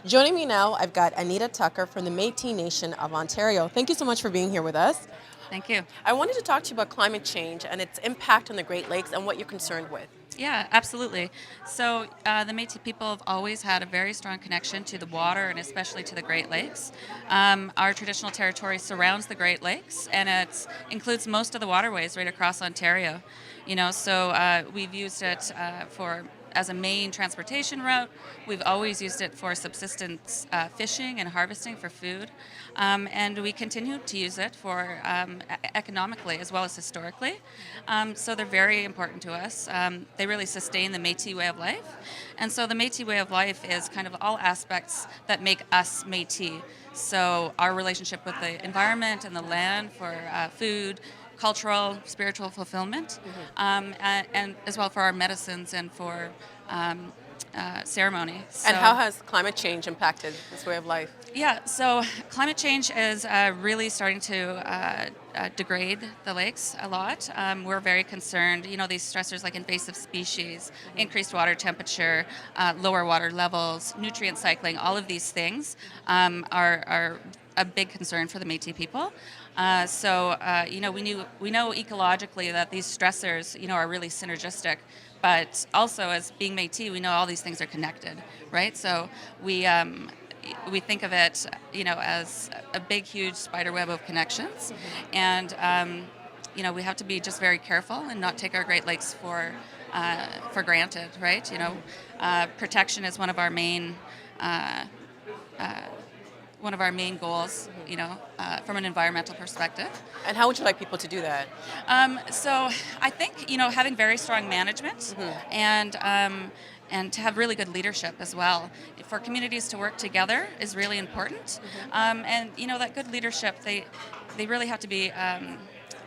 Joining me now, I've got Anita Tucker from the Métis Nation of Ontario. Thank you so much for being here with us. Thank you. I wanted to talk to you about climate change and its impact on the Great Lakes and what you're concerned with. Yeah, absolutely. So the Métis people have always had a very strong connection to the water and especially to the Great Lakes. Our traditional territory surrounds the Great Lakes and it includes most of the waterways right across Ontario. So we've used it for as a main transportation route. We've always used it for subsistence fishing and harvesting for food. And we continue to use it for economically as well as historically. So they're very important to us. They really sustain the Métis way of life. And so the Métis way of life is kind of all aspects that make us Métis. So our relationship with the environment and the land for food, cultural, spiritual fulfillment, and as well for our medicines and for ceremony. And how has climate change impacted this way of life? Yeah, so climate change is really starting to degrade the lakes a lot. We're very concerned. These stressors like invasive species, increased water temperature, lower water levels, nutrient cycling, all of these things are a big concern for the Métis people. We know ecologically that these stressors, are really synergistic, but also as being Métis, we know all these things are connected, right? So we think of it, as a big, huge spider web of connections, and we have to be just very careful and not take our Great Lakes for granted, right? Protection is one of our main goals, from an environmental perspective. And how would you like people to do that? So I think, having very strong management and to have really good leadership as well. For communities to work together is really important. And, that good leadership, they really have to be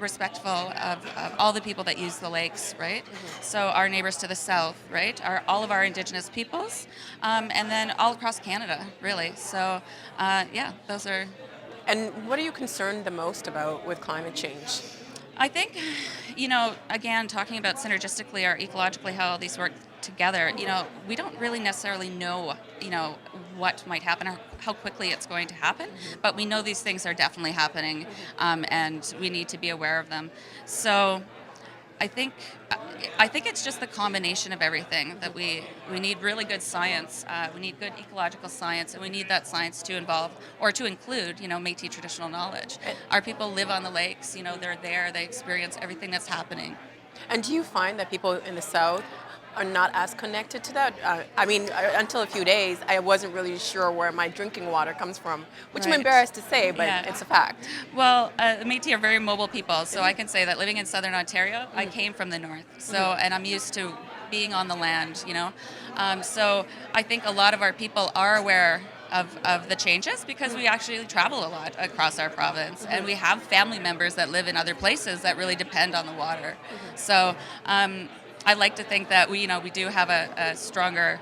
respectful of all the people that use the lakes, right? So our neighbors to the south, right? All of our Indigenous peoples, and then all across Canada, really. So, those are... And what are you concerned the most about with climate change? I think, again, talking about synergistically or ecologically how all these work together, we don't really necessarily know, what might happen or how quickly it's going to happen, but we know these things are definitely happening, and we need to be aware of them. So I think it's just the combination of everything that we need really good science, we need good ecological science, and we need that science to involve or to include, Métis traditional knowledge. Our people live on the lakes, they're there, they experience everything that's happening. And do you find that people in the South are not as connected to that? Until a few days, I wasn't really sure where my drinking water comes from, which I'm Right. embarrassed to say, but it's a fact. Well, the Métis are very mobile people, so I can say that living in Southern Ontario, I came from the north, and I'm used to being on the land, So I think a lot of our people are aware of the changes because we actually travel a lot across our province, and we have family members that live in other places that really depend on the water. So I like to think that we do have a stronger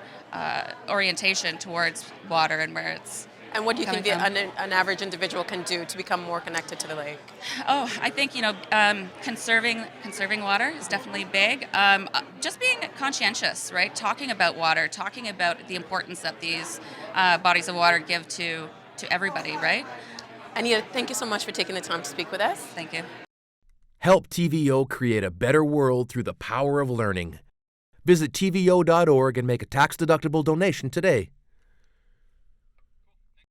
orientation towards water and where it's. And what do you coming think from. an average individual can do to become more connected to the lake? Oh, I think conserving water is definitely big. Just being conscientious, right? Talking about water, talking about the importance that these bodies of water give to everybody, right? Anita, thank you so much for taking the time to speak with us. Thank you. Help TVO create a better world through the power of learning. Visit TVO.org and make a tax-deductible donation today.